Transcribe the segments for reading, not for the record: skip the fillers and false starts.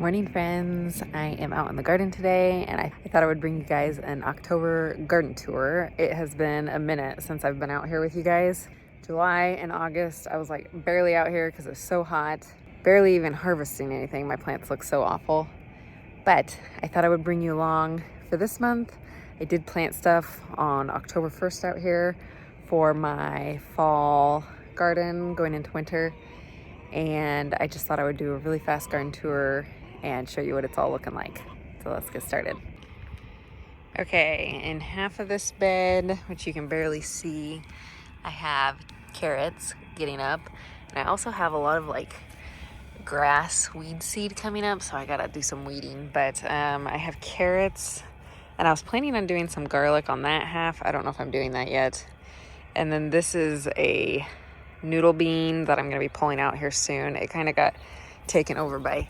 Morning, friends. I am out in the garden today, and I thought I would bring you guys an October garden tour. It has been a minute since I've been out here with you guys. July and August, I was like barely out here because it's so hot, barely even harvesting anything. My plants look so awful. But I thought I would bring you along for this month. I did plant stuff on October 1st out here for my fall garden going into winter. And I just thought I would do a really fast garden tour and show you what it's all looking like. So let's get started. Okay, in half of this bed, which you can barely see, I have carrots getting up. And I also have a lot of like grass weed seed coming up, so I gotta do some weeding. But I have carrots, and I was planning on doing some garlic on that half. I don't know if I'm doing that yet. And then this is a noodle bean that I'm going to be pulling out here soon. It kind of got taken over by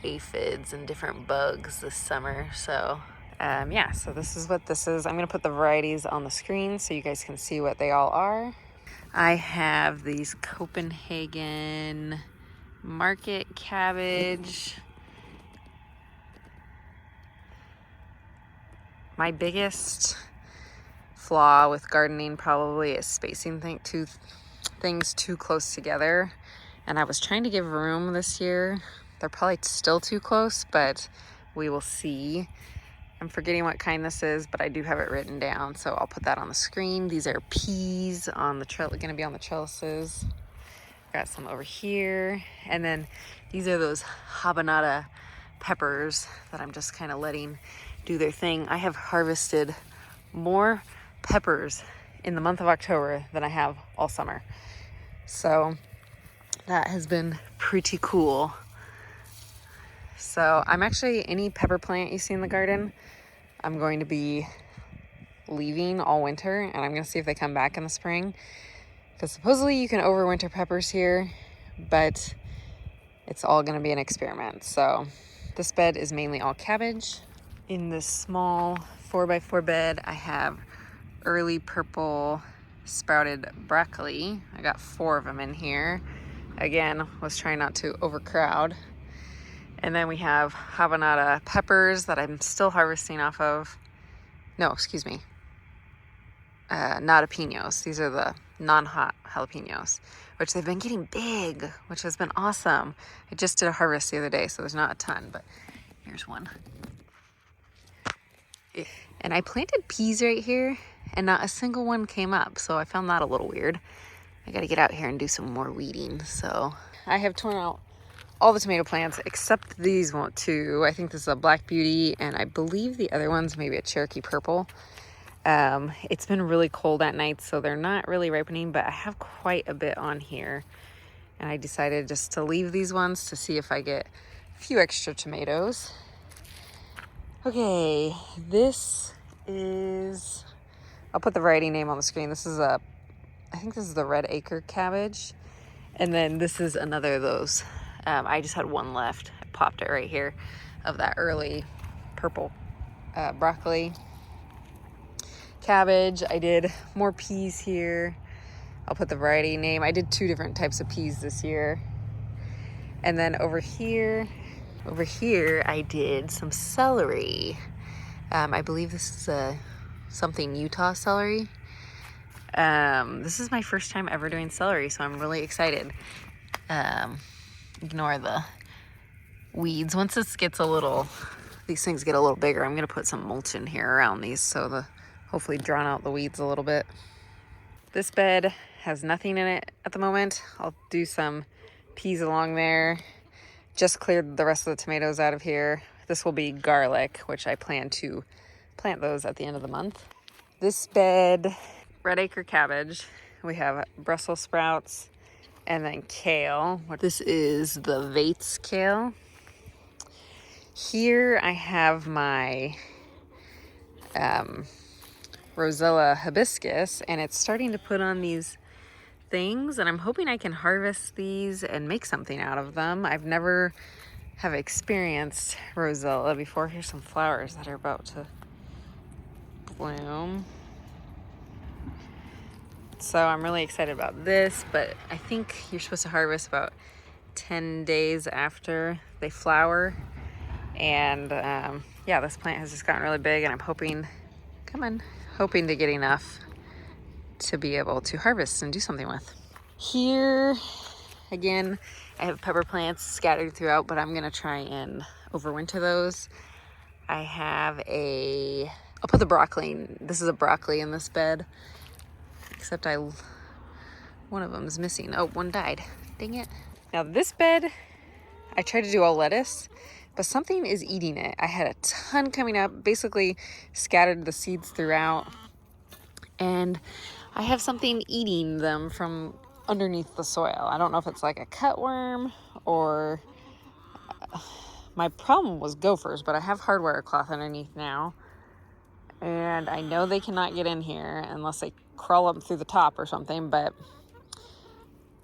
aphids and different bugs this summer. So yeah, so this is what this is. I'm going to put the varieties on the screen so you guys can see what they all are. I have these Copenhagen market cabbage. My biggest flaw with gardening probably is spacing things too close together, and I was trying to give room this year. They're probably still too close, but we will see. I'm forgetting what kind this is, but I do have it written down, so I'll put that on the screen. These are peas on the going to be on the trellises. Got some over here, and then these are those habanada peppers that I'm just kind of letting do their thing. I have harvested more peppers in the month of October than I have all summer. So that has been pretty cool. So I'm actually, any pepper plant you see in the garden, I'm going to be leaving all winter, and I'm going to see if they come back in the spring. Because supposedly you can overwinter peppers here, but it's all going to be an experiment. So this bed is mainly all cabbage. In this small 4x4 bed, I have early purple sprouted broccoli. I got 4 of them in here. Again, was trying not to overcrowd. And then we have habanada peppers that I'm still harvesting off of. No, excuse me. Jalapenos. These are the non-hot jalapenos, which they've been getting big, which has been awesome. I just did a harvest the other day, so there's not a ton, but here's one. And I planted peas right here, and not a single one came up, so I found that a little weird. I gotta get out here and do some more weeding. So I have torn out all the tomato plants except these two. I think this is a Black Beauty, and I believe the other one's maybe a Cherokee Purple. It's been really cold at night, so they're not really ripening, but I have quite a bit on here, and I decided just to leave these ones to see if I get a few extra tomatoes. Okay, this is, I'll put the variety name on the screen. This is I think this is the Red Acre cabbage. And then this is another of those. I just had one left. I popped it right here of that early purple broccoli. Cabbage. I did more peas here. I'll put the variety name. I did 2 different types of peas this year. And then over here I did some celery. I believe this is something Utah celery. This is my first time ever doing celery, so I'm really excited. Ignore the weeds. Once these things get a little bigger, I'm gonna put some mulch in here around these, so hopefully drown out the weeds a little bit. This bed has nothing in it at the moment. I'll do some peas along there. Just cleared the rest of the tomatoes out of here. This will be garlic, which I plan to plant those at the end of the month. This bed, Red Acre cabbage. We have Brussels sprouts and then kale. This is the Vates kale. Here I have my Rosella hibiscus, and it's starting to put on these things, and I'm hoping I can harvest these and make something out of them. I've never have experienced Rosella before. Here's some flowers that are about to bloom. So I'm really excited about this, but I think you're supposed to harvest about 10 days after they flower. And yeah, this plant has just gotten really big, and I'm hoping to get enough to be able to harvest and do something with. Here, again, I have pepper plants scattered throughout, but I'm gonna try and overwinter those. I have I'll put the broccoli, this is a broccoli in this bed, except one of them is missing. Oh, one died, dang it. Now this bed, I tried to do all lettuce, but something is eating it. I had a ton coming up, basically scattered the seeds throughout, and I have something eating them from underneath the soil. I don't know if it's like a cutworm or my problem was gophers, but I have hardware cloth underneath now. And I know they cannot get in here unless they crawl up through the top or something, but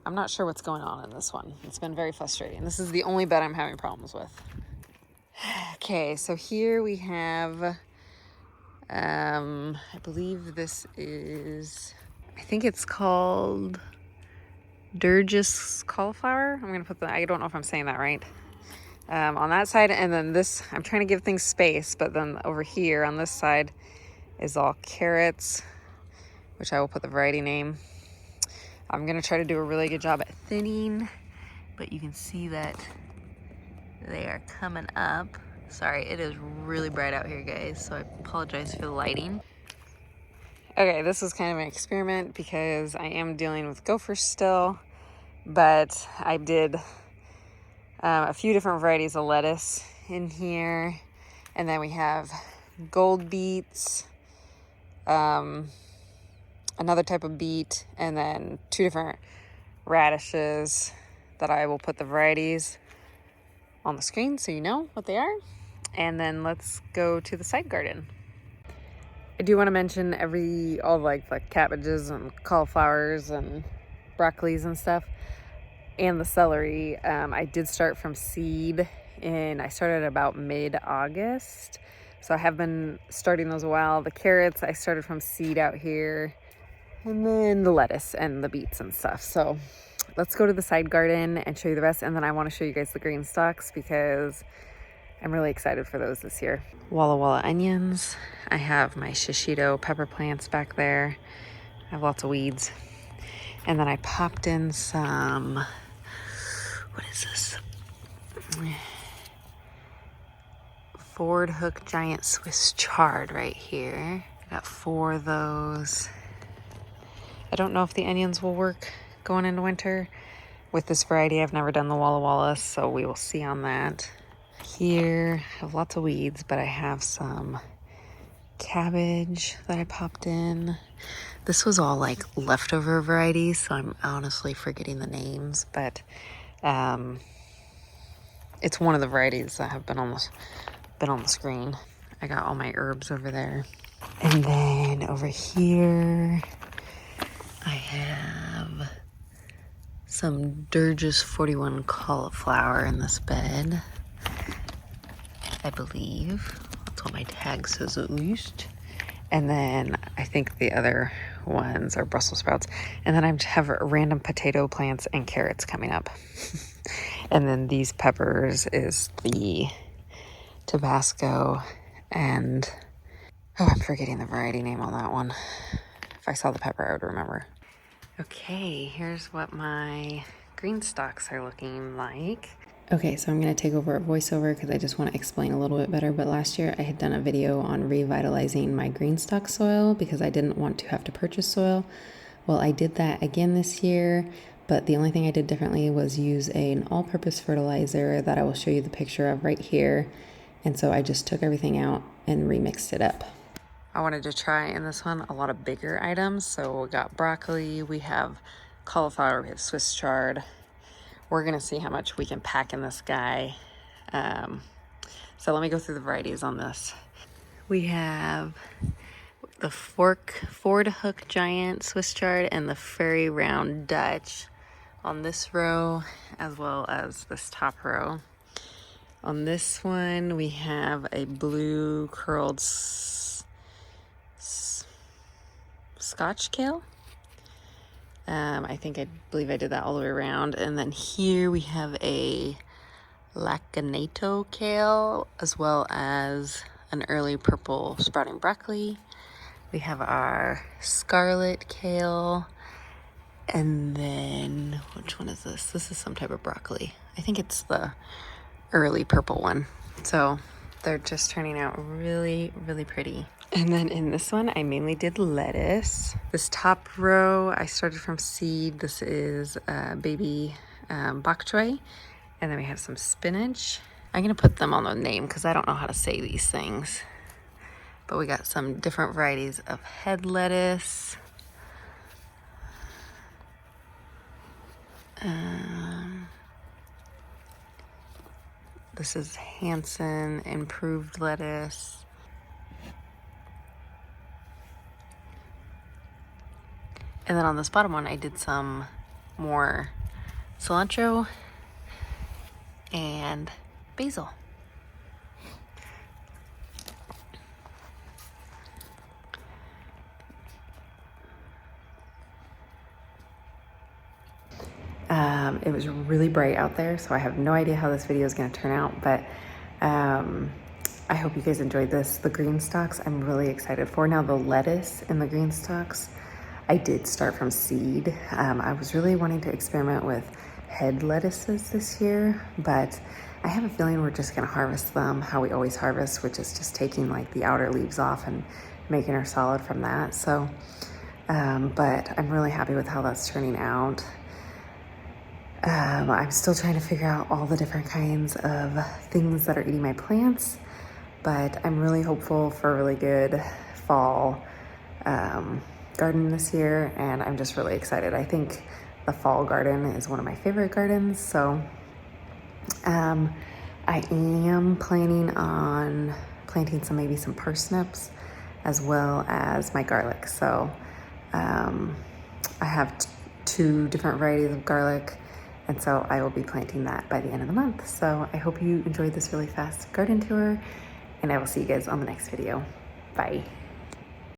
I'm not sure what's going on in this one. It's been very frustrating. This is the only bed I'm having problems with. Okay, so here we have, I believe this is, I think it's called Durgis cauliflower. I'm gonna put I don't know if I'm saying that right. On that side, and then this, I'm trying to give things space, but then over here on this side is all carrots, which I will put the variety name. I'm gonna try to do a really good job at thinning, but you can see that they are coming up. Sorry, it is really bright out here, guys, so I apologize for the lighting. Okay, this was kind of an experiment because I am dealing with gophers still, but I did a few different varieties of lettuce in here, and then we have gold beets, another type of beet, and then 2 different radishes that I will put the varieties on the screen so you know what they are. And then let's go to the side garden. I do want to mention all like the cabbages and cauliflowers and broccolis and stuff, and the celery. I did start from seed, and I started about mid-August. So I have been starting those a while. The carrots, I started from seed out here, and then the lettuce and the beets and stuff. So let's go to the side garden and show you the rest. And then I want to show you guys the green stalks because I'm really excited for those this year. Walla Walla onions. I have my shishito pepper plants back there. I have lots of weeds. And then I popped in some, what is this? Ford Hook Giant Swiss Chard right here. Got 4 of those. I don't know if the onions will work going into winter. With this variety, I've never done the Walla Walla, so we will see on that. Here, I have lots of weeds, but I have some cabbage that I popped in. This was all like leftover varieties, so I'm honestly forgetting the names, but it's one of the varieties that have been on the screen. I got all my herbs over there. And then over here, I have some Durgis 41 cauliflower in this bed, I believe. That's what my tag says at least. And then I think the other ones are Brussels sprouts. And then I have random potato plants and carrots coming up. And then these peppers is the Tabasco and, oh, I'm forgetting the variety name on that one. If I saw the pepper, I would remember. Okay, here's what my green stalks are looking like. Okay, so I'm going to take over a voiceover because I just want to explain a little bit better. But last year I had done a video on revitalizing my green stalk soil because I didn't want to have to purchase soil. Well, I did that again this year, but the only thing I did differently was use an all-purpose fertilizer that I will show you the picture of right here. And so I just took everything out and remixed it up. I wanted to try in this one a lot of bigger items. So we got broccoli, we have cauliflower, we have Swiss chard. We're gonna see how much we can pack in this guy. So let me go through the varieties on this. We have the Ford Hook Giant Swiss chard and the Fairy Round Dutch on this row, as well as this top row. On this one, we have a blue curled Scotch kale. I believe I did that all the way around. And then here we have a lacinato kale, as well as an early purple sprouting broccoli. We have our scarlet kale, and then which one is this? This is some type of broccoli. I think it's the early purple one. So they're just turning out really, really pretty. And then in this one, I mainly did lettuce. This top row, I started from seed. This is baby bok choy. And then we have some spinach. I'm gonna put them on the name because I don't know how to say these things. But we got some different varieties of head lettuce. This is Hanson improved lettuce. And then on this bottom one, I did some more cilantro and basil. It was really bright out there, so I have no idea how this video is going to turn out, but I hope you guys enjoyed this. The green stalks I'm really excited for. Now the lettuce in the green stalks, I did start from seed. I was really wanting to experiment with head lettuces this year, but I have a feeling we're just going to harvest them how we always harvest, which is just taking like the outer leaves off and making our salad from that. So, but I'm really happy with how that's turning out. I'm still trying to figure out all the different kinds of things that are eating my plants, but I'm really hopeful for a really good fall garden this year, and I'm just really excited. I think the fall garden is one of my favorite gardens, so I am planning on planting maybe some parsnips as well as my garlic. So I have two different varieties of garlic, and so I will be planting that by the end of the month. So I hope you enjoyed this really fast garden tour, and I will see you guys on the next video. Bye.